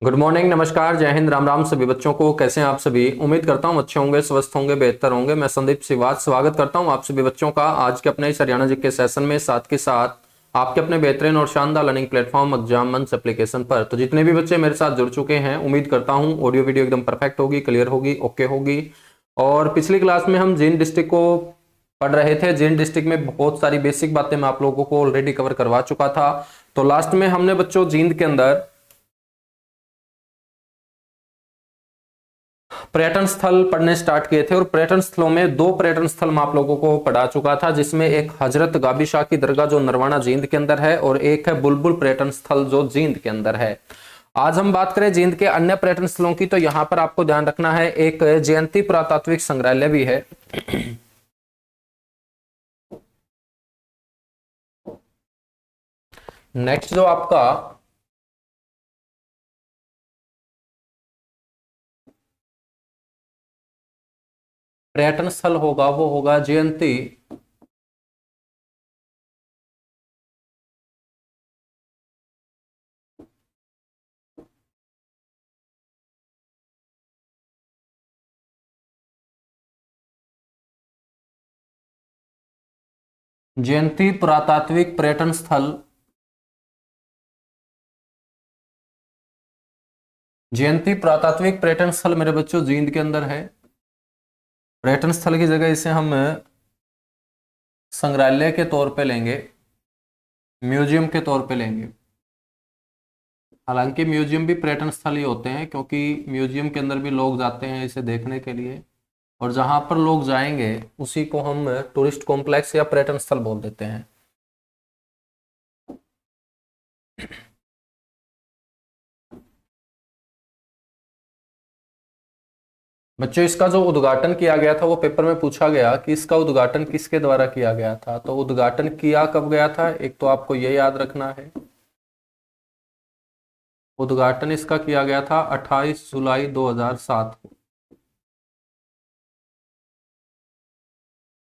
Good morning, नमस्कार, जय हिंद, राम राम सभी बच्चों को। कैसे हैं आप सभी? उम्मीद करता हूं अच्छे होंगे, स्वस्थ होंगे, बेहतर होंगे। मैं संदीप सिवाच स्वागत करता हूं आप सभी बच्चों का आज के अपने इस हरियाणा जीके सेशन में, साथ के साथ आपके अपने बेहतरीन और शानदार लर्निंग प्लेटफॉर्म एग्जाम मंच एप्लीकेशन पर। तो जितने भी बच्चे मेरे साथ जुड़ चुके हैं, उम्मीद करता हूँ ऑडियो वीडियो एकदम परफेक्ट होगी, क्लियर होगी, ओके होगी। और पिछली क्लास में हम जींद डिस्ट्रिक्ट को पढ़ रहे थे। जींद डिस्ट्रिक्ट में बहुत सारी बेसिक बातें मैं आप लोगों को ऑलरेडी कवर करवा चुका था। तो लास्ट में हमने बच्चों जींद के अंदर पर्यटन स्थल पढ़ने स्टार्ट किए थे, और पर्यटन स्थलों में दो पर्यटन स्थल मैं आप लोगों को पढ़ा चुका था, जिसमें एक हजरत गाबी शाह की दरगाह जो नरवाना जींद के अंदर है, और एक है बुलबुल पर्यटन स्थल जो जींद के अंदर है। आज हम बात करें जींद के अन्य पर्यटन स्थलों की, तो यहां पर आपको ध्यान रखना है एक जयंती पुरातात्विक संग्रहालय भी है। नेक्स्ट जो आपका पर्यटन स्थल होगा वो होगा जयंती जयंती पुरातात्विक पर्यटन स्थल। जयंती पुरातात्विक पर्यटन स्थल मेरे बच्चों जींद के अंदर है। पर्यटन स्थल की जगह इसे हम संग्रहालय के तौर पे लेंगे, म्यूजियम के तौर पे लेंगे। हालांकि म्यूजियम भी पर्यटन स्थल ही होते हैं, क्योंकि म्यूजियम के अंदर भी लोग जाते हैं इसे देखने के लिए, और जहां पर लोग जाएंगे उसी को हम टूरिस्ट कॉम्प्लेक्स या पर्यटन स्थल बोल देते हैं। बच्चों, इसका जो उद्घाटन किया गया था वो पेपर में पूछा गया कि इसका उद्घाटन किसके द्वारा किया गया था। तो उद्घाटन किया कब गया था, एक तो आपको ये याद रखना है। उद्घाटन इसका किया गया था 28 जुलाई 2007 को।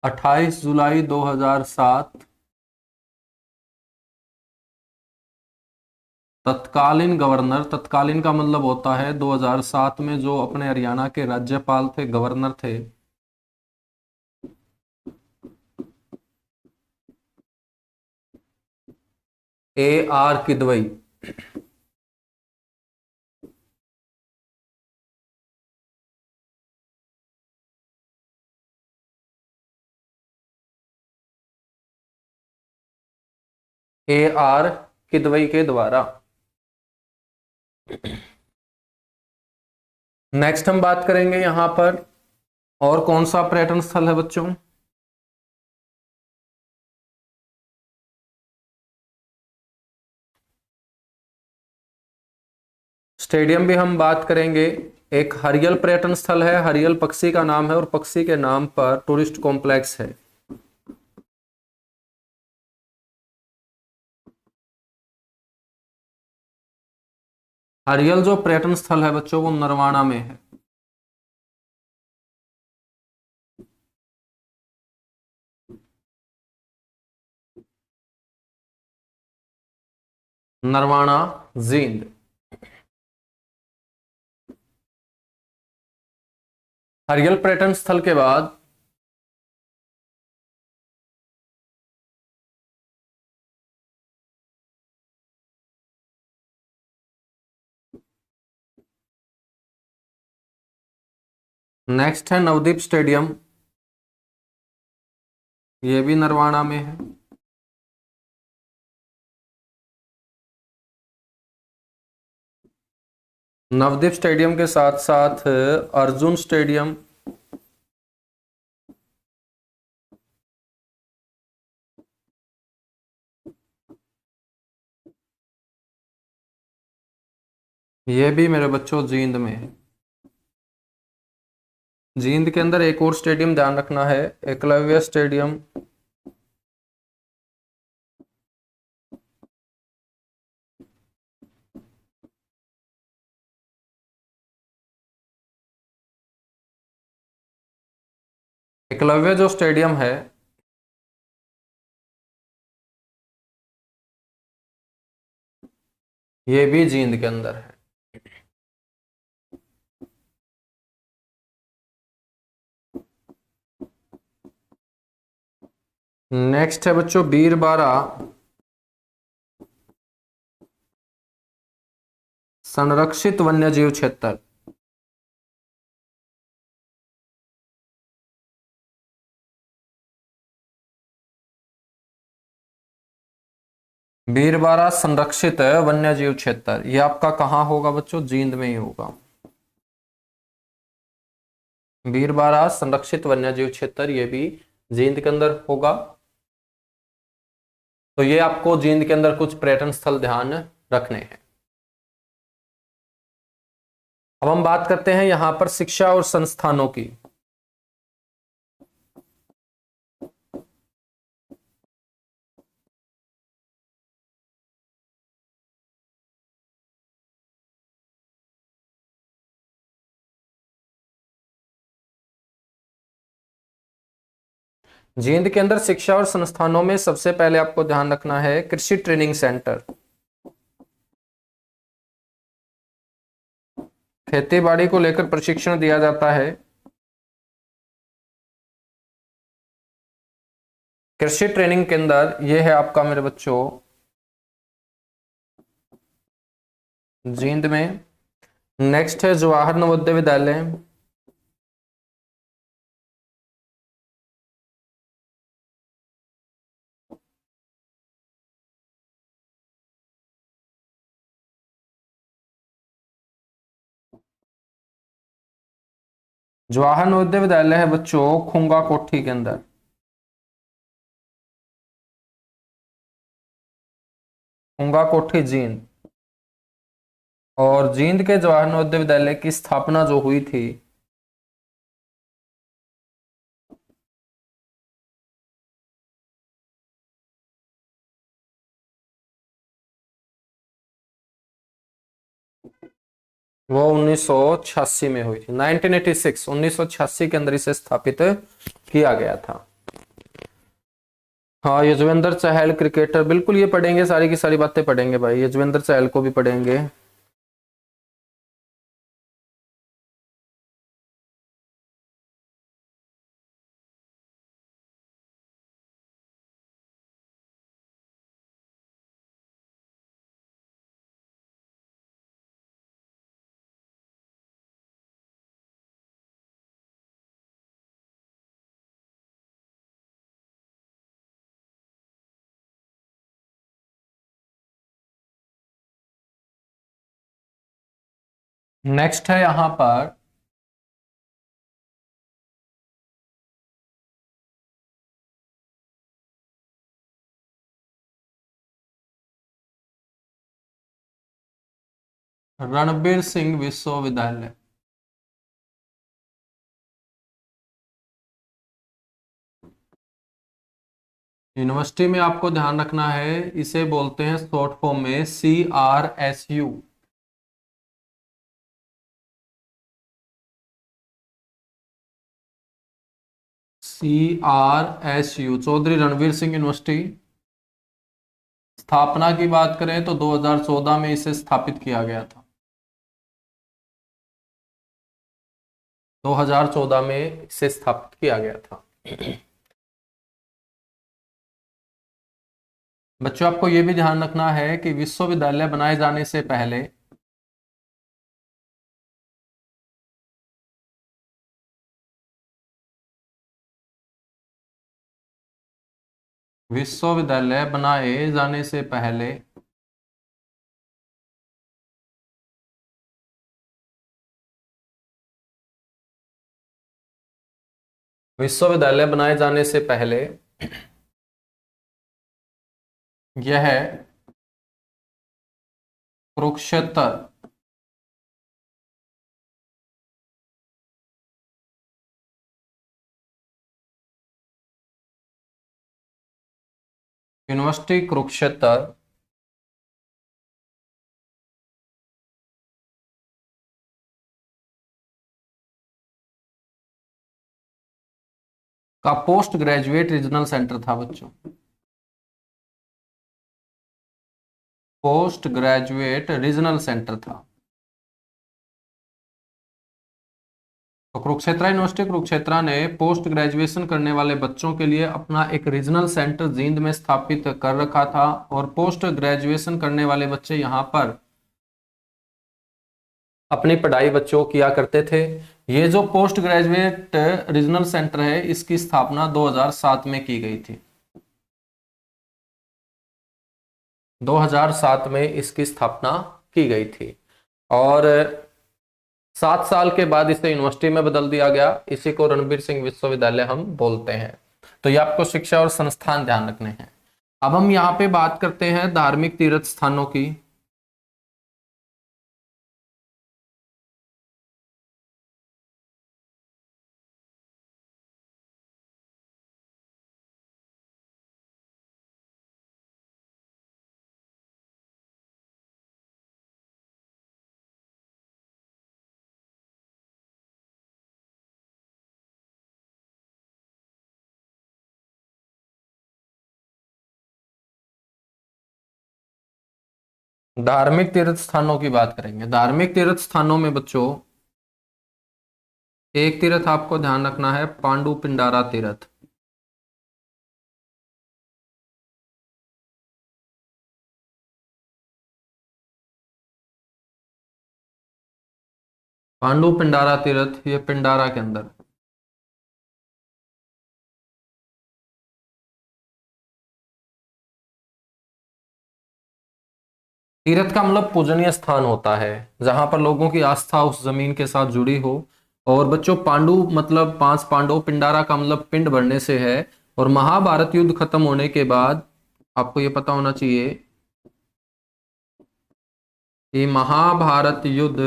28 जुलाई 2007 तत्कालीन गवर्नर, तत्कालीन का मतलब होता है 2007 में जो अपने हरियाणा के राज्यपाल थे, गवर्नर थे, AR किदवई। AR किदवई के द्वारा। नेक्स्ट हम बात करेंगे यहां पर और कौन सा पर्यटन स्थल है बच्चों। स्टेडियम भी हम बात करेंगे। एक हरियल पर्यटन स्थल है, हरियल पक्षी का नाम है, और पक्षी के नाम पर टूरिस्ट कॉम्प्लेक्स है। हरियल जो पर्यटन स्थल है बच्चों वो नरवाना में है। नरवाना जींद। हरियल पर्यटन स्थल के बाद नेक्स्ट है नवदीप स्टेडियम, ये भी नरवाना में है। नवदीप स्टेडियम के साथ साथ अर्जुन स्टेडियम, ये भी मेरे बच्चों जींद में है। जींद के अंदर एक और स्टेडियम ध्यान रखना है, एकलव्य स्टेडियम। एकलव्य जो स्टेडियम है ये भी जींद के अंदर है। नेक्स्ट है बच्चों बीरबारा संरक्षित वन्यजीव क्षेत्र। बीरबारा संरक्षित वन्यजीव क्षेत्र ये आपका कहाँ होगा बच्चों? जींद में ही होगा। बीरबारा संरक्षित वन्यजीव क्षेत्र ये भी जींद के अंदर होगा। तो ये आपको जींद के अंदर कुछ पर्यटन स्थल ध्यान रखने हैं। अब हम बात करते हैं यहां पर शिक्षा और संस्थानों की। जींद के अंदर शिक्षा और संस्थानों में सबसे पहले आपको ध्यान रखना है कृषि ट्रेनिंग सेंटर। खेती बाड़ी को लेकर प्रशिक्षण दिया जाता है। कृषि ट्रेनिंग के अंदर यह है आपका मेरे बच्चों जींद में। नेक्स्ट है जवाहर नवोदय विद्यालय। जवाहर नवोदय विद्यालय है बच्चों खुंगा कोठी के अंदर। खुंगा कोठी जींद। और जींद के जवाहर नवोदय विद्यालय की स्थापना जो हुई थी वो 1986 में हुई थी। 1986 1986 के अंदर इसे स्थापित किया गया था। हाँ युजवेंद्र चहल क्रिकेटर, बिल्कुल ये पढ़ेंगे, सारी की सारी बातें पढ़ेंगे भाई। युजवेंद्र चहल को भी पढ़ेंगे। नेक्स्ट है यहां पर रणबीर सिंह विश्वविद्यालय। यूनिवर्सिटी में आपको ध्यान रखना है इसे बोलते हैं शॉर्ट फॉर्म में CRSU। CRSU Chaudhary Ranbir Singh university. स्थापना की बात करें तो 2014 में इसे स्थापित किया गया था। 2014 में इसे स्थापित किया गया था। बच्चों आपको यह भी ध्यान रखना है कि विश्वविद्यालय बनाए जाने से पहले विश्वविद्यालय बनाए जाने से पहले विश्वविद्यालय बनाए जाने से पहले यह कुरुक्षेत्र यूनिवर्सिटी कुरुक्षेत्र का पोस्ट ग्रेजुएट रीजनल सेंटर था बच्चों। पोस्ट ग्रेजुएट रीजनल सेंटर था। तो कुरुक्षेत्रा यूनिवर्सिटी कुरुक्षेत्रा ने पोस्ट ग्रेजुएशन करने वाले बच्चों के लिए अपना एक रीजनल सेंटर जींद में स्थापित कर रखा था, और पोस्ट ग्रेजुएशन करने वाले बच्चे यहाँ पर अपनी पढ़ाई बच्चों किया करते थे। ये जो पोस्ट ग्रेजुएट रीजनल सेंटर है, इसकी स्थापना 2007 में की गई थी। 2007 में इसकी स्थापना की गई थी, और 7 साल के बाद इसे यूनिवर्सिटी में बदल दिया गया। इसी को रणबीर सिंह विश्वविद्यालय हम बोलते हैं। तो ये आपको शिक्षा और संस्थान ध्यान रखने हैं। अब हम यहाँ पे बात करते हैं धार्मिक तीर्थ स्थानों की। धार्मिक तीर्थ स्थानों की बात करेंगे। धार्मिक तीर्थ स्थानों में बच्चों एक तीर्थ आपको ध्यान रखना है, पांडु पिंडारा तीर्थ। पांडु पिंडारा तीर्थ ये पिंडारा के अंदर। तीर्थ का मतलब पूजनीय स्थान होता है, जहां पर लोगों की आस्था उस जमीन के साथ जुड़ी हो। और बच्चों पांडु मतलब 5 पांडव, पिंडारा का मतलब पिंड भरने से है। और महाभारत युद्ध खत्म होने के बाद आपको यह पता होना चाहिए कि महाभारत युद्ध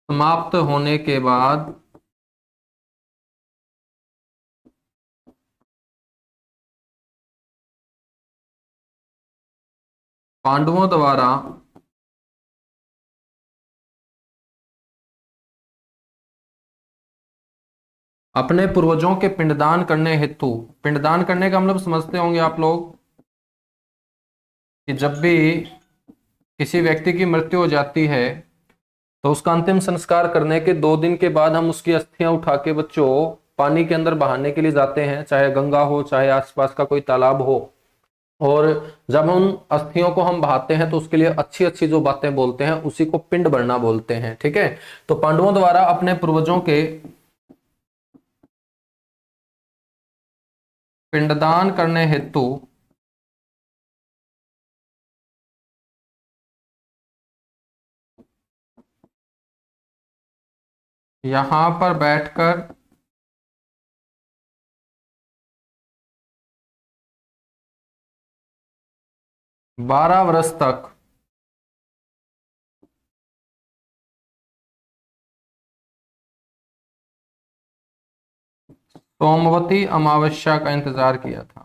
समाप्त होने के बाद पांडवों द्वारा अपने पूर्वजों के पिंडदान करने हेतु, पिंडदान करने का मतलब समझते होंगे आप लोग कि जब भी किसी व्यक्ति की मृत्यु हो जाती है तो उसका अंतिम संस्कार करने के 2 दिन के बाद हम उसकी अस्थियां उठा के बच्चों पानी के अंदर बहाने के लिए जाते हैं, चाहे गंगा हो चाहे आसपास का कोई तालाब हो। और जब उन अस्थियों को हम बहाते हैं तो उसके लिए अच्छी अच्छी जो बातें बोलते हैं उसी को पिंड भरना बोलते हैं। ठीक है, तो पांडवों द्वारा अपने पूर्वजों के पिंडदान करने हेतु यहां पर बैठकर 12 वर्ष तक सोमवती अमावस्या का इंतजार किया था।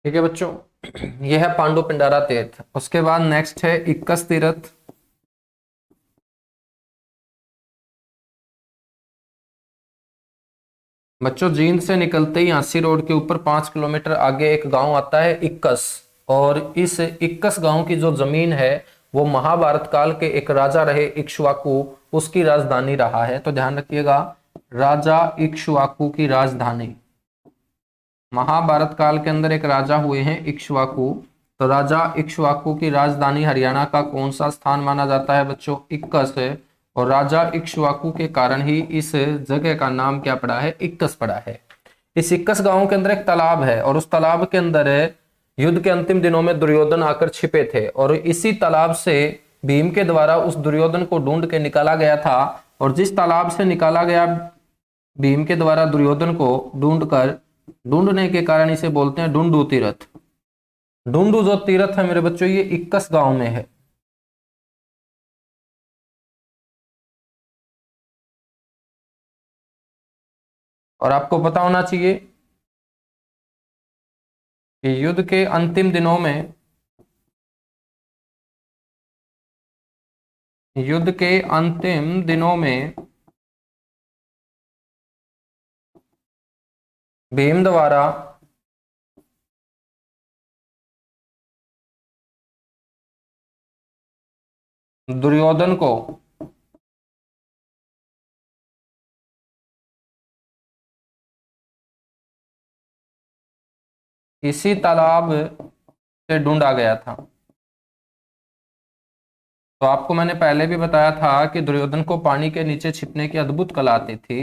ठीक है बच्चों, यह है पांडु पिंडारा तीर्थ। उसके बाद नेक्स्ट है इक्कस तीर्थ। बच्चों जींद से निकलते ही झांसी रोड के ऊपर 5 किलोमीटर आगे एक गांव आता है इक्कस, और इस इक्कस गांव की जो जमीन है वो महाभारत काल के एक राजा रहे इक्ष्वाकु, उसकी राजधानी रहा है। तो ध्यान रखिएगा, राजा इक्ष्वाकु की राजधानी। महाभारत काल के अंदर एक राजा हुए हैं इक्ष्वाकु, तो राजा इक्ष्वाकु की राजधानी हरियाणा का कौन सा स्थान माना जाता है बच्चों? इक्कस है। और राजा इक्ष्वाकु के कारण ही इस जगह का नाम क्या पड़ा है? इक्कस पड़ा है। इस इक्कस गांव के अंदर एक तालाब है, और उस तालाब के अंदर युद्ध के अंतिम दिनों में दुर्योधन आकर छिपे थे, और इसी तालाब से भीम के द्वारा उस दुर्योधन को ढूंढ के निकाला गया था। और जिस तालाब से निकाला गया भीम के द्वारा दुर्योधन को ढूंढने के कारण इसे बोलते हैं ढूंढू तीर्थ। ढूंढू जो तीर्थ है मेरे बच्चों, ये इक्कस गांव में है। और आपको पता होना चाहिए कि युद्ध के अंतिम दिनों में, युद्ध के अंतिम दिनों में भीम द्वारा दुर्योधन को इसी तालाब से ढूंढा गया था। तो आपको मैंने पहले भी बताया था कि दुर्योधन को पानी के नीचे छिपने की अद्भुत कला आती थी।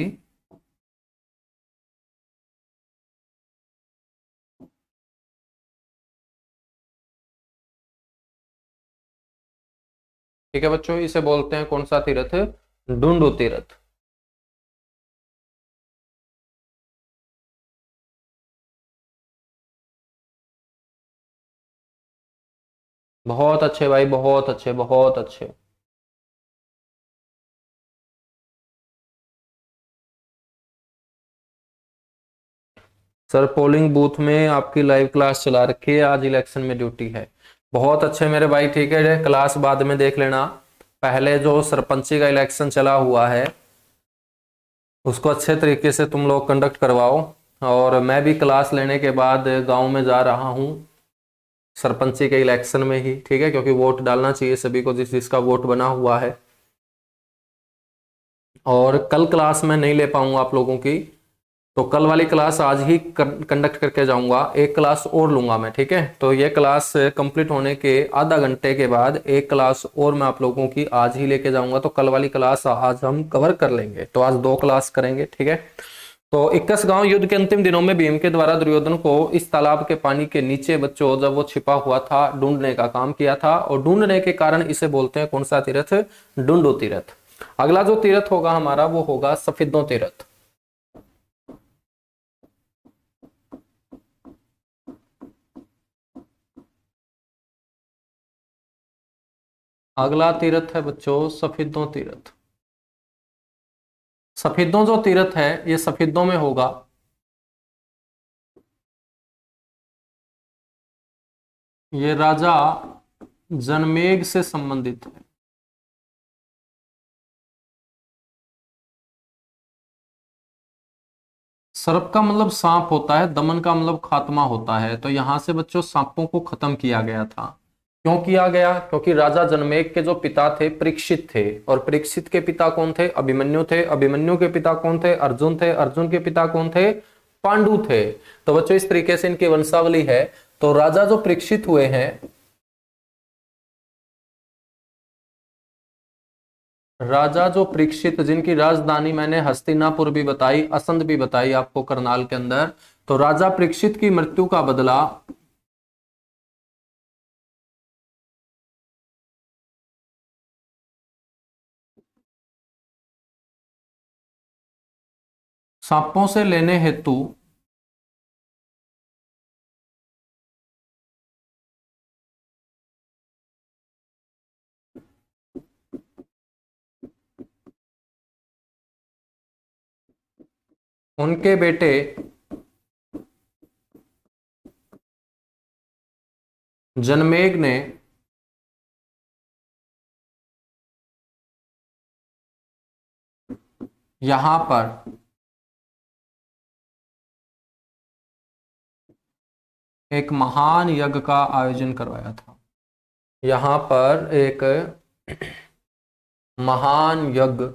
ठीक है बच्चों, इसे बोलते हैं कौन सा तीर्थ? डुंडू तीर्थ। बहुत अच्छे भाई, बहुत अच्छे, बहुत अच्छे। सर पोलिंग बूथ में आपकी लाइव क्लास चला रखी है, आज इलेक्शन में ड्यूटी है। बहुत अच्छे मेरे भाई, ठीक है, क्लास बाद में देख लेना। पहले जो सरपंची का इलेक्शन चला हुआ है उसको अच्छे तरीके से तुम लोग कंडक्ट करवाओ। और मैं भी क्लास लेने के बाद गांव में जा रहा हूं सरपंची के इलेक्शन में ही, ठीक है, क्योंकि वोट डालना चाहिए सभी को जिस जिसका वोट बना हुआ है। और कल क्लास में नहीं ले पाऊंगा आप लोगों की, तो कल वाली क्लास आज ही कंडक्ट करके जाऊंगा। एक क्लास और लूंगा मैं, ठीक है। तो ये क्लास कंप्लीट होने के आधा घंटे के बाद एक क्लास और मैं आप लोगों की आज ही लेके जाऊंगा। तो कल वाली क्लास आज हम कवर कर लेंगे, तो आज 2 क्लास करेंगे, ठीक है। तो 21 गांव युद्ध के अंतिम दिनों में भीम के द्वारा दुर्योधन को इस तालाब के पानी के नीचे बच्चों जब वो छिपा हुआ था ढूंढने का काम किया था, और ढूंढने के कारण इसे बोलते हैं कौन सा तीर्थ? डुंडू तीर्थ। अगला जो तीर्थ होगा हमारा वो होगा सफेदों तीर्थ। अगला तीर्थ है बच्चों सफेदों तीर्थ। सफेदों जो तीर्थ है ये सफेदों में होगा। ये राजा जनमेग से संबंधित है। सर्प का मतलब सांप होता है, दमन का मतलब खात्मा होता है। तो यहां से बच्चों सांपों को खत्म किया गया था। क्यों किया गया? क्योंकि राजा जनमेग के जो पिता थे परीक्षित थे, और परीक्षित के पिता कौन थे? अभिमन्यु थे। अभिमन्यु के पिता कौन थे? अर्जुन थे। अर्जुन के पिता कौन थे? पांडु थे। तो बच्चों इस तरीके से इनकी वंशावली है। तो राजा जो परीक्षित हुए हैं, राजा जो परीक्षित, जिनकी राजधानी मैंने हस्तिनापुर भी बताई, असंध भी बताई आपको करनाल के अंदर, तो राजा परीक्षित की मृत्यु का बदला सांपों से लेने हेतु उनके बेटे जनमेग ने यहां पर एक महान यज्ञ का आयोजन करवाया था। यहां पर एक महान यज्ञ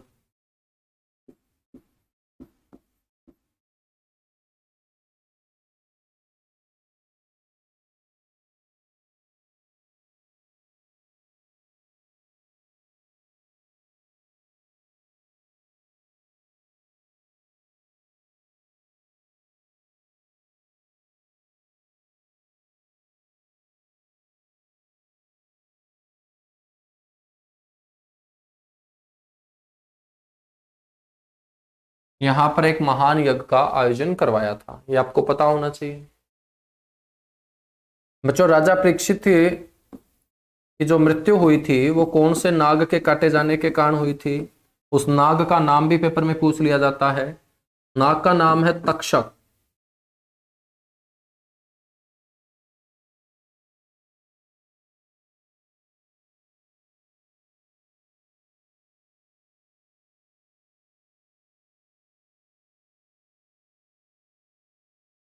यहां पर एक महान यज्ञ का आयोजन करवाया था, ये आपको पता होना चाहिए। बच्चों राजा परीक्षित की जो मृत्यु हुई थी वो कौन से नाग के काटे जाने के कारण हुई थी? उस नाग का नाम भी पेपर में पूछ लिया जाता है। नाग का नाम है तक्षक।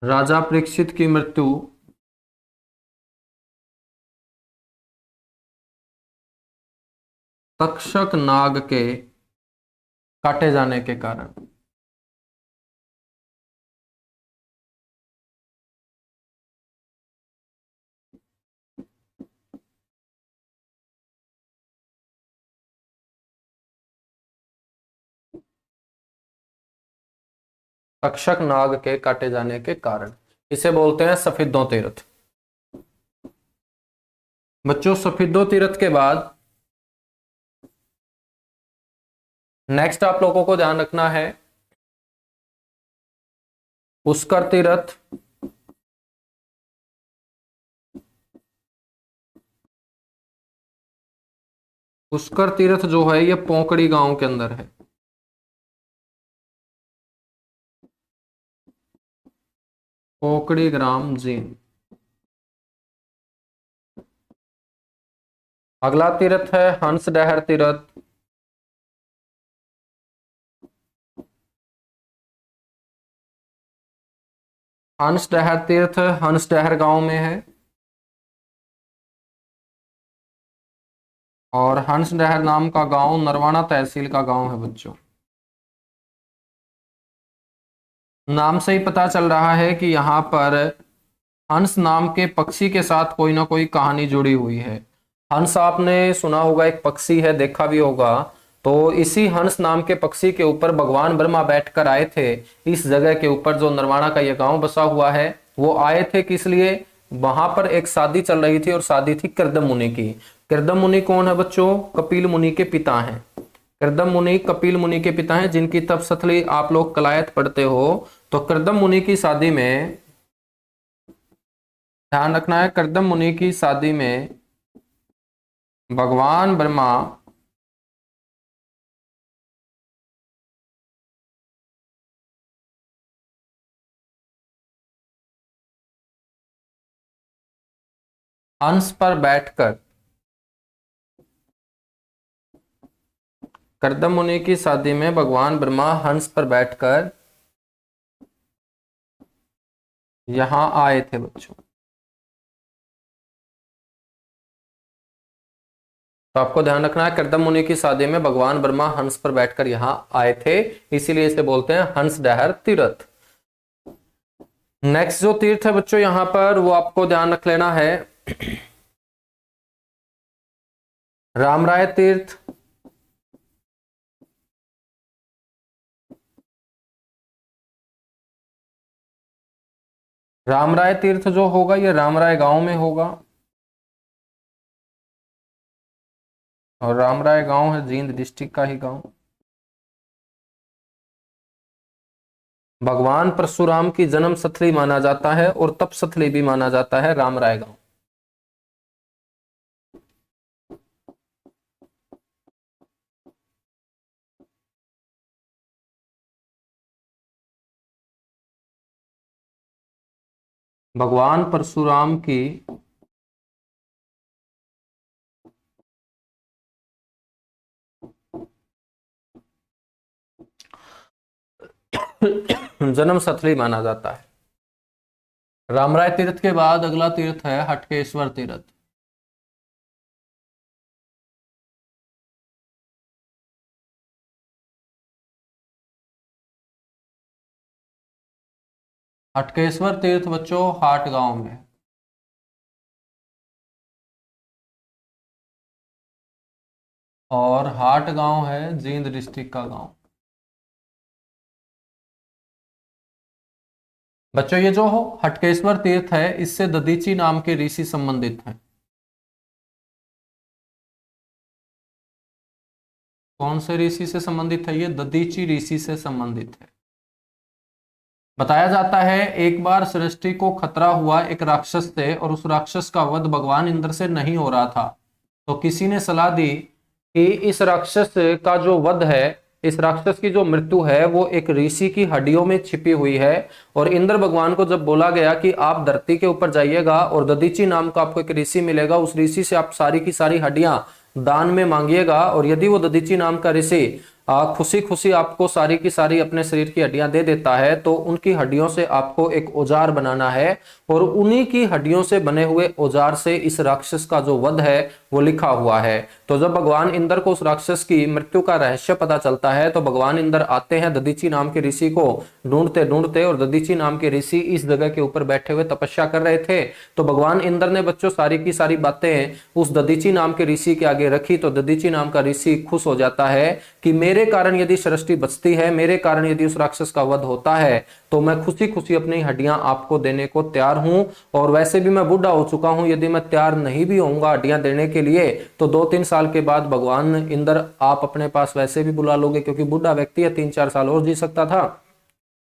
राजा परीक्षित की मृत्यु तक्षक नाग के काटे जाने के कारण। तक्षक नाग के काटे जाने के कारण इसे बोलते हैं सफेदों तीर्थ। बच्चों सफेदों तीर्थ के बाद नेक्स्ट आप लोगों को ध्यान रखना है पुष्कर तीर्थ। पुष्कर तीर्थ जो है ये पोंकड़ी गांव के अंदर है। पोकड़ी ग्राम जींद। अगला तीर्थ है हंसडहर तीर्थ। हंसडहर तीर्थ हंसडहर गांव में है और हंसडहर नाम का गांव नरवाना तहसील का गांव है। बच्चों नाम से ही पता चल रहा है कि यहाँ पर हंस नाम के पक्षी के साथ कोई ना कोई कहानी जुड़ी हुई है। हंस आपने सुना होगा, एक पक्षी है, देखा भी होगा। तो इसी हंस नाम के पक्षी के ऊपर भगवान ब्रह्मा बैठकर आए थे। इस जगह के ऊपर जो नरवाना का ये गांव बसा हुआ है वो आए थे किस लिए? वहां पर एक शादी चल रही थी और शादी थी कृदम मुनि की। कृदम मुनि कौन है बच्चों? कपिल मुनि के पिता हैं। कृदम मुनि कपिल मुनि के पिता हैं, जिनकी तपस्थली आप लोग कलायत पढ़ते हो। तो कृदम मुनि की शादी में ध्यान रखना है, कृदम मुनि की शादी में भगवान ब्रह्मा हंस पर बैठकर, कर्दम मुनि की शादी में भगवान ब्रह्मा हंस पर बैठकर यहां आए थे बच्चों। तो आपको ध्यान रखना है कर्दम मुनि की शादी में भगवान ब्रह्मा हंस पर बैठकर यहां आए थे, इसीलिए इसे बोलते हैं हंसडहर तीर्थ। नेक्स्ट जो तीर्थ है बच्चों यहां पर वो आपको ध्यान रख लेना है रामराय तीर्थ। रामराय तीर्थ जो होगा ये रामराय गांव में होगा और रामराय गांव है जींद डिस्ट्रिक्ट का ही गांव। भगवान परशुराम की जन्म स्थली माना जाता है और तप स्थली भी माना जाता है रामराय गांव। भगवान परशुराम की जन्म स्थली माना जाता है। रामराय तीर्थ के बाद अगला तीर्थ है हटकेश्वर तीर्थ। हटकेश्वर तीर्थ बच्चों हाट गांव में। और हाट गांव है जींद डिस्ट्रिक्ट का गांव। बच्चों ये जो हो हटकेश्वर तीर्थ है इससे दधीची नाम के ऋषि संबंधित हैं। कौन से ऋषि से संबंधित है? ये दधीची ऋषि से संबंधित है। बताया जाता है एक बार सृष्टि को खतरा हुआ एक राक्षस से और उस राक्षस का वध भगवान इंद्र से नहीं हो रहा था। तो किसी ने सलाह दी कि इस राक्षस का जो वध है इस राक्षस की जो मृत्यु है वो एक ऋषि की हड्डियों में छिपी हुई है। और इंद्र भगवान को जब बोला गया कि आप धरती के ऊपर जाइएगा और दधीची नाम का आपको एक ऋषि मिलेगा, उस ऋषि से आप सारी की सारी हड्डियां दान में मांगिएगा, और यदि वो दधीची नाम का ऋषि खुशी खुशी आपको सारी की सारी अपने शरीर की हड्डियां दे देता है, तो उनकी हड्डियों से आपको एक औजार बनाना है, और उन्हीं की हड्डियों से बने हुए औजार से इस राक्षस का जो वध है वो लिखा हुआ है। तो जब भगवान इंद्र को उस राक्षस की मृत्यु का रहस्य पता चलता है, तो भगवान इंद्र आते हैं दधीची नाम के ऋषि को ढूंढते ढूंढते, और दधीची नाम के ऋषि इस जगह के ऊपर बैठे हुए तपस्या कर रहे थे। तो भगवान इंद्र ने बच्चों सारी की सारी बातें उस दधीची नाम के ऋषि के आगे रखी। तो दधीची नाम का ऋषि खुश हो जाता है कि मेरे कारण यदि सृष्टि बचती है, मेरे कारण यदि उस राक्षस का वध होता है, तो मैं खुशी खुशी अपनी हड्डियां आपको देने को तैयार हूं। और वैसे भी मैं बूढ़ा हो चुका हूं, यदि मैं तैयार नहीं भी होऊंगा हड्डियां देने के लिए, तो 2-3 साल के बाद भगवान इंद्र आप अपने पास वैसे भी बुला लोगे, क्योंकि बूढ़ा व्यक्ति है, 3-4 साल और जी सकता था।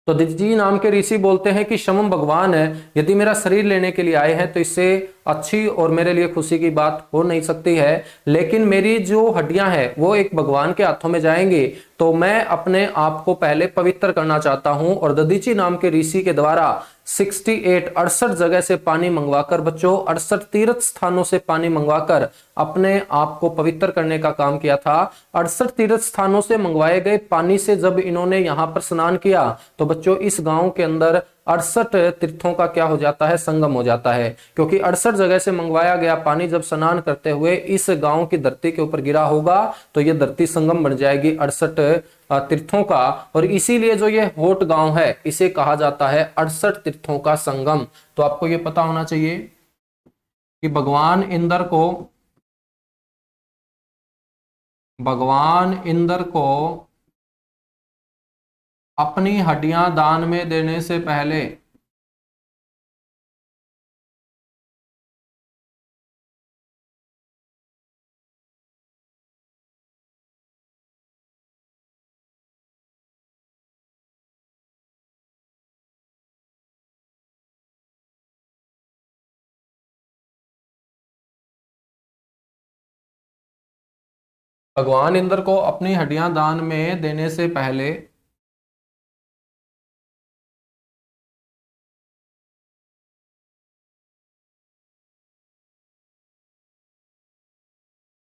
तो दधीची नाम के ऋषि बोलते हैं कि शमम भगवान है, यदि मेरा शरीर लेने के लिए आए हैं तो इससे अच्छी और मेरे लिए खुशी की बात हो नहीं सकती है, लेकिन मेरी जो हड्डियां हैं वो एक भगवान के हाथों में जाएंगी, तो मैं अपने आप को पहले पवित्र करना चाहता हूं। और दधीची नाम के ऋषि के द्वारा 68 जगह से पानी मंगवाकर बच्चों 68 तीर्थ स्थानों से पानी मंगवाकर अपने आप को पवित्र करने का काम किया था। 68 तीर्थ स्थानों से मंगवाए गए पानी से जब इन्होंने यहां पर स्नान किया, तो बच्चों इस गांव के अंदर 68 तीर्थों का क्या हो जाता है, संगम हो जाता है। क्योंकि 68 जगह से मंगवाया गया पानी जब स्नान करते हुए इस गांव की धरती के ऊपर गिरा होगा, तो ये धरती संगम बन जाएगी 68 तीर्थों का। और इसीलिए जो ये होट गांव है इसे कहा जाता है 68 तीर्थों का संगम। तो आपको ये पता होना चाहिए कि भगवान इंद्र को अपनी हड्डियां दान में देने से पहले भगवान इंद्र को अपनी हड्डियां दान में देने से पहले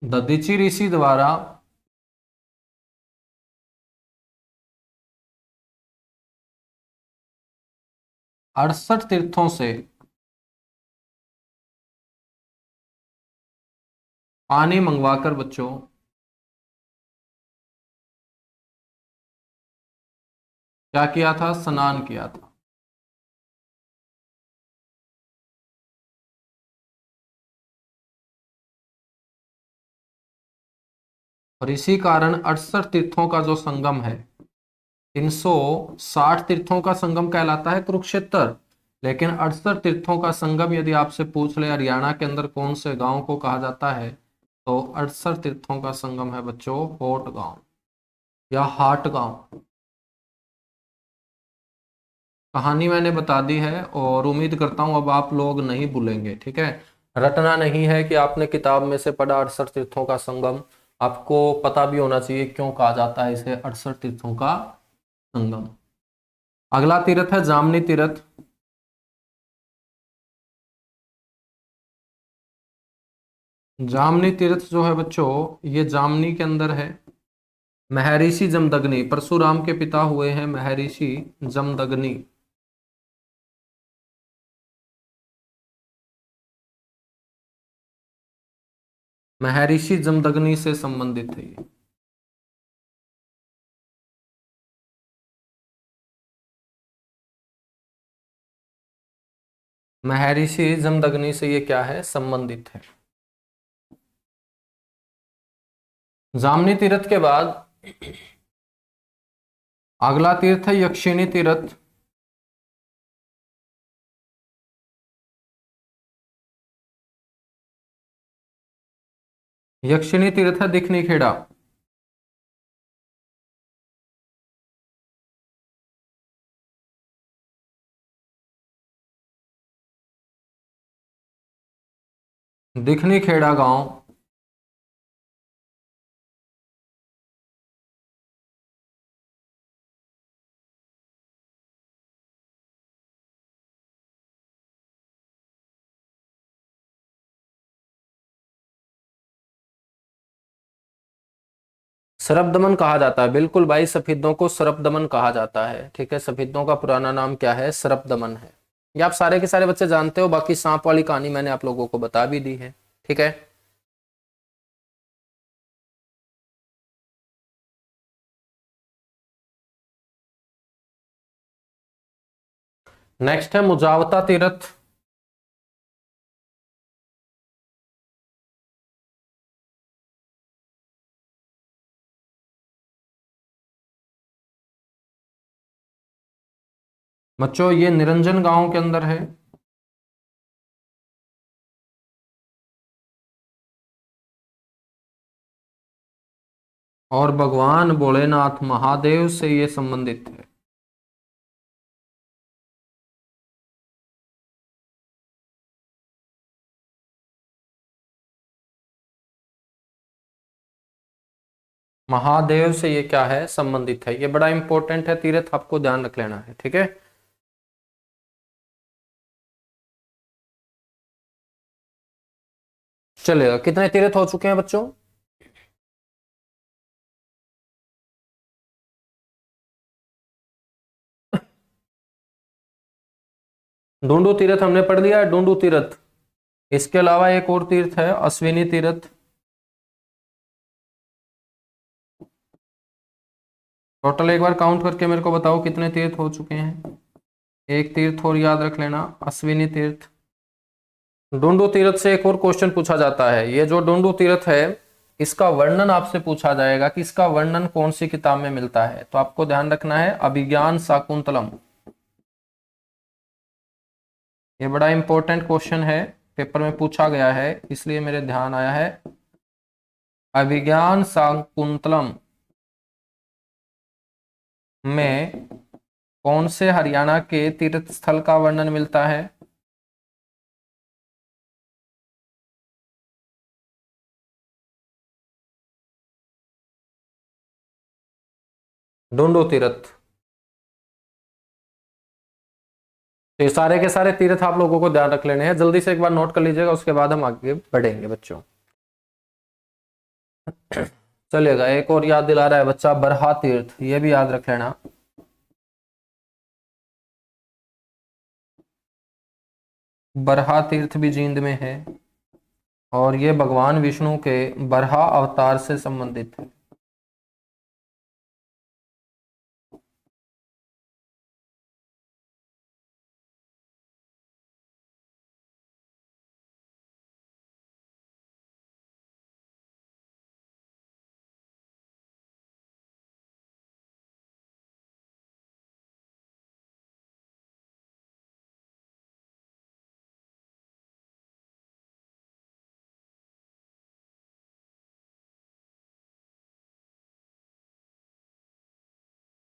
दधीची ऋषि द्वारा 68 तीर्थों से पानी मंगवाकर बच्चों क्या किया था, स्नान किया था। और इसी कारण 68 तीर्थों का जो संगम है, 360 तीर्थों का संगम कहलाता है कुरुक्षेत्र, लेकिन 68 तीर्थों का संगम यदि आपसे पूछ ले हरियाणा के अंदर कौन से गांव को कहा जाता है, तो 68 तीर्थों का संगम है बच्चों होट गांव या हाट गांव। कहानी मैंने बता दी है और उम्मीद करता हूं अब आप लोग नहीं भूलेंगे, ठीक है। रटना नहीं है कि आपने किताब में से पढ़ा 68 तीर्थों का संगम, आपको पता भी होना चाहिए क्यों कहा जाता है इसे 68 तीर्थों का संगम। अगला तीर्थ है जामनी तीर्थ। जामनी तीर्थ जो है बच्चों ये जामनी के अंदर है। महर्षि जमदग्नि परशुराम के पिता हुए हैं महर्षि जमदग्नि। महर्षि जमदग्नि से संबंधित है ये। महर्षि जमदग्नि से ये क्या है, संबंधित है। जामनी तीर्थ के बाद अगला तीर्थ है यक्षिणी तीर्थ। यक्षिणी तीर्थ है दिखनी खेड़ा। दिखनी खेड़ा गांव सर्पदमन कहा जाता है, बिल्कुल भाई, सफेदों को सर्पदमन कहा जाता है। ठीक है, सफेदों का पुराना नाम क्या है? सर्पदमन है। ये आप सारे के सारे बच्चे जानते हो। बाकी सांप वाली कहानी मैंने आप लोगों को बता भी दी है। ठीक है, नेक्स्ट है मुजावता तीर्थ। बच्चों ये निरंजन गांव के अंदर है। और भगवान भोलेनाथ महादेव से ये संबंधित है। महादेव से ये क्या है? संबंधित है। ये बड़ा इंपॉर्टेंट है तीर्थ, आपको ध्यान रख लेना है। ठीक है, चलेगा। कितने तीर्थ हो चुके हैं बच्चों? डूंडू तीर्थ हमने पढ़ लिया है, डूंडू तीर्थ। इसके अलावा एक और तीर्थ है, अश्विनी तीर्थ। टोटल एक बार काउंट करके मेरे को बताओ कितने तीर्थ हो चुके हैं। एक तीर्थ और याद रख लेना, अश्विनी तीर्थ। डूंडू तीर्थ से एक और क्वेश्चन पूछा जाता है। ये जो डूंडू तीर्थ है, इसका वर्णन आपसे पूछा जाएगा कि इसका वर्णन कौन सी किताब में मिलता है। तो आपको ध्यान रखना है, अभिज्ञान शाकुंतलम। ये बड़ा इंपॉर्टेंट क्वेश्चन है, पेपर में पूछा गया है, इसलिए मेरे ध्यान आया है। अभिज्ञान शाकुंतलम में कौन से हरियाणा के तीर्थ स्थल का वर्णन मिलता है? डूंडू तीर्थ। तो ये सारे के सारे तीर्थ आप लोगों को ध्यान रख लेने हैं, जल्दी से एक बार नोट कर लीजिएगा, उसके बाद हम आगे बढ़ेंगे बच्चों। चलिएगा, एक और याद दिला रहा है बच्चा, बरहा तीर्थ, ये भी याद रख लेना। बरहा तीर्थ भी जींद में है, और ये भगवान विष्णु के बरहा अवतार से संबंधित है।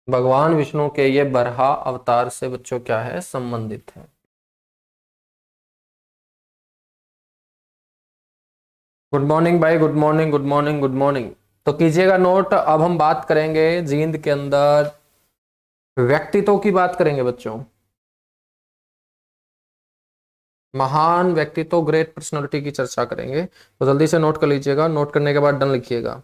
भगवान विष्णु के ये बरहा अवतार से बच्चों क्या है? संबंधित है। गुड मॉर्निंग भाई, good morning, good morning, good morning. तो कीजिएगा नोट, अब हम बात करेंगे जींद के अंदर व्यक्तित्व की बात करेंगे बच्चों। महान व्यक्तित्व, ग्रेट पर्सनालिटी की चर्चा करेंगे। तो जल्दी से नोट कर लीजिएगा, नोट करने के बाद डन लिखिएगा।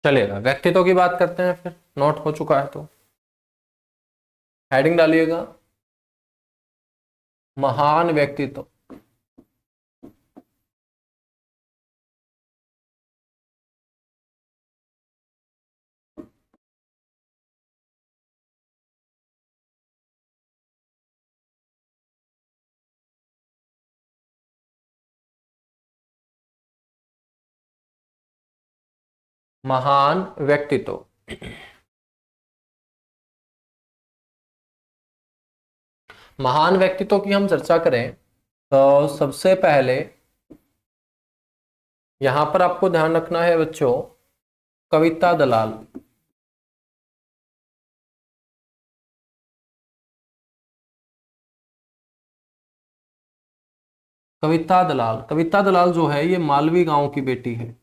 चलेगा, व्यक्तित्व की बात करते हैं फिर, नोट हो चुका है तो हेडिंग डालिएगा महान व्यक्तित्व। महान व्यक्तित्व। महान व्यक्तित्व की हम चर्चा करें तो सबसे पहले यहां पर आपको ध्यान रखना है बच्चों, कविता दलाल। कविता दलाल, कविता दलाल जो है ये मालवी गांव की बेटी है।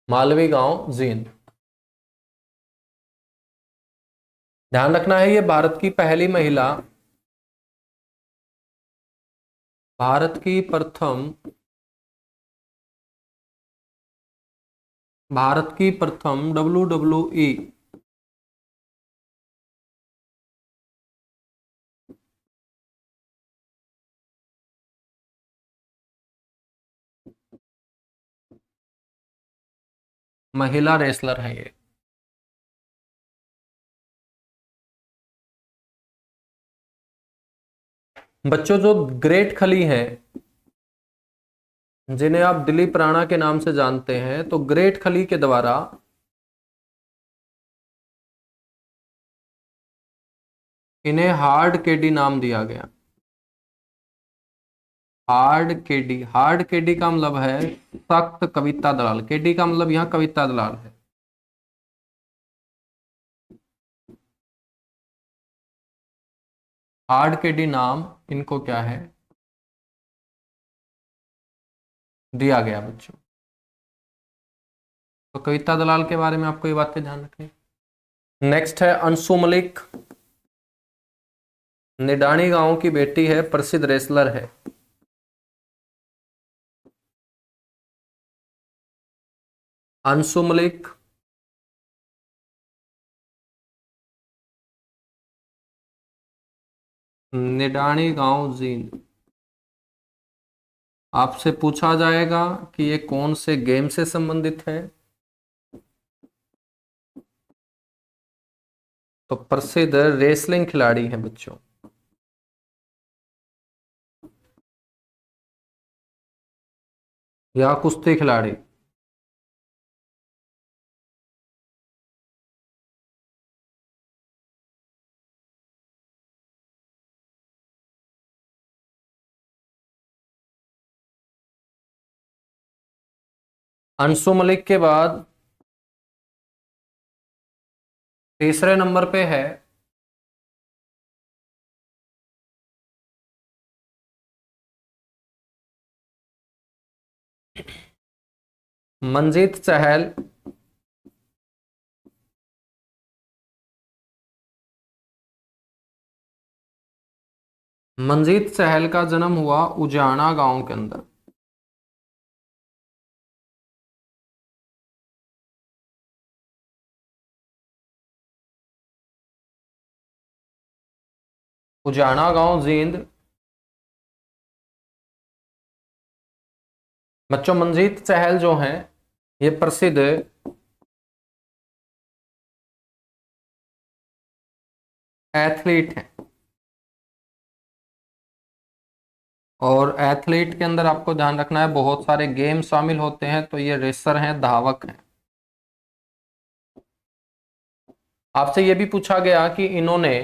मालवी गांव जींद। ध्यान रखना है ये भारत की पहली महिला, भारत की प्रथम, भारत की प्रथम WWE महिला रेसलर है ये। बच्चों जो ग्रेट खली है, जिन्हें आप दिलीप राणा के नाम से जानते हैं, तो ग्रेट खली के द्वारा इन्हें हार्ड केडी नाम दिया गया। हार्ड केडी, हार्ड केडी का मतलब है सख्त कविता दलाल, केडी का मतलब यहां कविता दलाल है। हार्ड केडी नाम इनको क्या है, दिया गया बच्चों। तो कविता दलाल के बारे में आपको ये बातें ध्यान रखनी। नेक्स्ट है अंशु मलिक, निडानी गांव की बेटी है, प्रसिद्ध रेसलर है। अंशु मलिक निडानी गांव जींद। आपसे पूछा जाएगा कि ये कौन से गेम से संबंधित है, तो प्रसिद्ध रेसलिंग खिलाड़ी हैं बच्चों। या कुश्ती खिलाड़ी। अंशु मलिक के बाद तीसरे नंबर पे है मंजीत चहल। मंजीत चहल का जन्म हुआ उजाना गांव के अंदर। उजाना गांव जींद। बच्चों मंजीत चहल जो हैं ये प्रसिद्ध एथलीट हैं, और एथलीट के अंदर आपको ध्यान रखना है बहुत सारे गेम शामिल होते हैं, तो ये रेसर हैं, धावक हैं। आपसे ये भी पूछा गया कि इन्होंने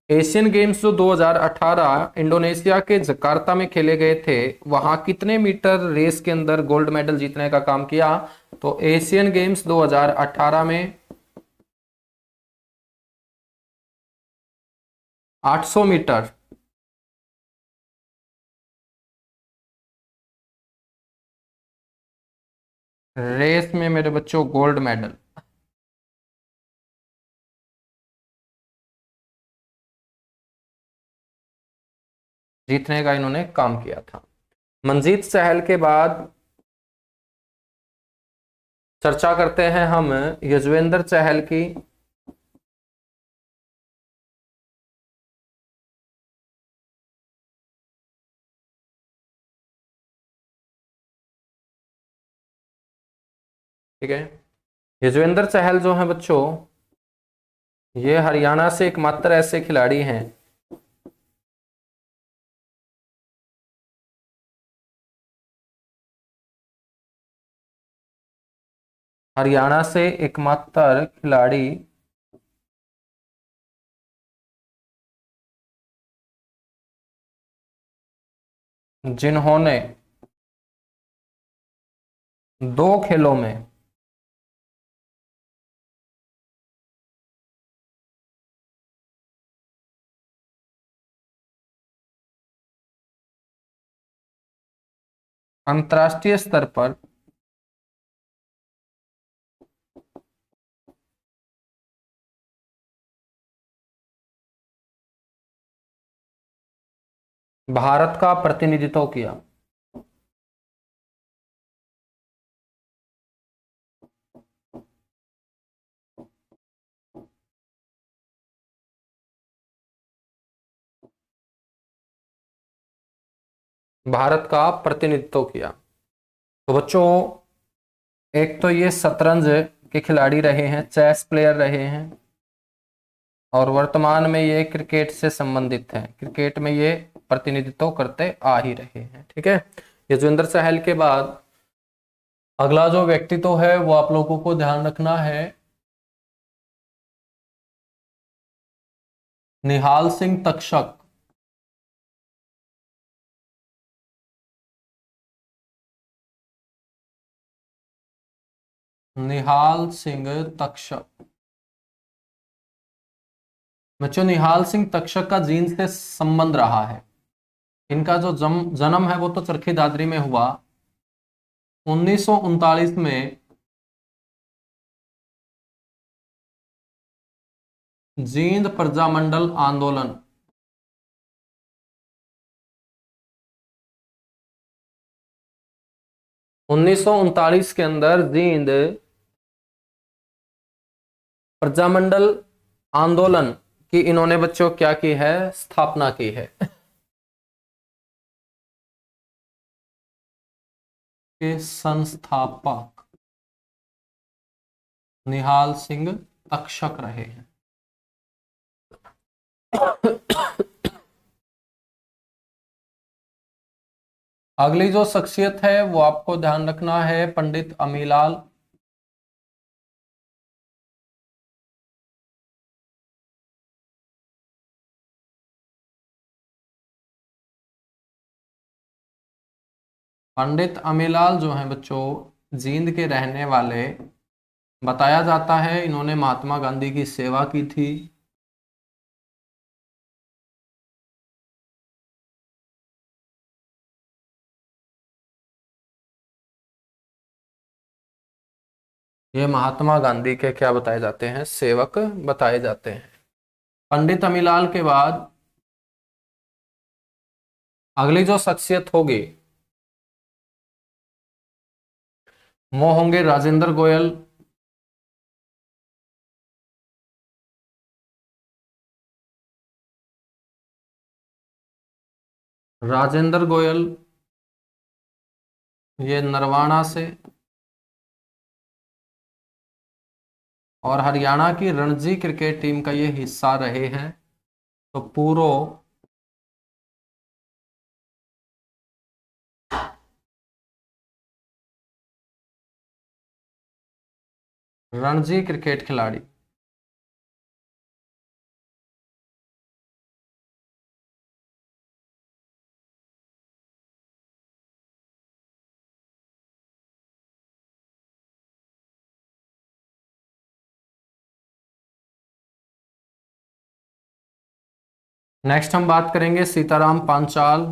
एशियन गेम्स जो 2018 इंडोनेशिया के जकार्ता में खेले गए थे, वहां कितने मीटर रेस के अंदर गोल्ड मेडल जीतने का काम किया, तो एशियन गेम्स 2018 में 800 मीटर रेस में मेरे बच्चों गोल्ड मेडल। जीतने का इन्होंने काम किया था। मनजीत सहल के बाद चर्चा करते हैं हम यजुवेंद्र चहल की। ठीक है, यजुवेंद्र चहल जो है बच्चों, ये हरियाणा से एकमात्र ऐसे खिलाड़ी हैं हरियाणा से एकमात्र खिलाड़ी जिन्होंने 2 खेलों में अंतर्राष्ट्रीय स्तर पर भारत का प्रतिनिधित्व किया। भारत का प्रतिनिधित्व किया। तो बच्चों, एक तो ये शतरंज के खिलाड़ी रहे हैं, चेस प्लेयर रहे हैं, और वर्तमान में ये क्रिकेट से संबंधित हैं, क्रिकेट में ये प्रतिनिधित्व करते आ ही रहे हैं। ठीक है, यजुवेंद्र चहल के बाद अगला जो व्यक्तित्व है वो आप लोगों को ध्यान रखना है, निहाल सिंह तक्षक। निहाल सिंह तक्षक। बच्चों, निहाल सिंह तक्षक का जींद से संबंध रहा है। इनका जो जन्म है वो तो चरखी दादरी में हुआ 1939 में। जींद प्रजामंडल आंदोलन, 1939 के अंदर जींद प्रजामंडल आंदोलन की इन्होंने बच्चों क्या की है, स्थापना की है। के संस्थापक निहाल सिंह तक्षक रहे हैं। अगली जो शख्सियत है वो आपको ध्यान रखना है, पंडित अमीलाल। पंडित अमीलाल जो हैं बच्चों, जींद के रहने वाले, बताया जाता है इन्होंने महात्मा गांधी की सेवा की थी। ये महात्मा गांधी के क्या बताए जाते हैं, सेवक बताए जाते हैं। पंडित अमीलाल के बाद अगली जो शख्सियत होगी वो होंगे राजेंद्र गोयल। राजेंद्र गोयल ये नरवाना से और हरियाणा की रणजी क्रिकेट टीम का ये हिस्सा रहे हैं। तो पूरो रणजी क्रिकेट खिलाड़ी। नेक्स्ट हम बात करेंगे सीताराम पांचाल।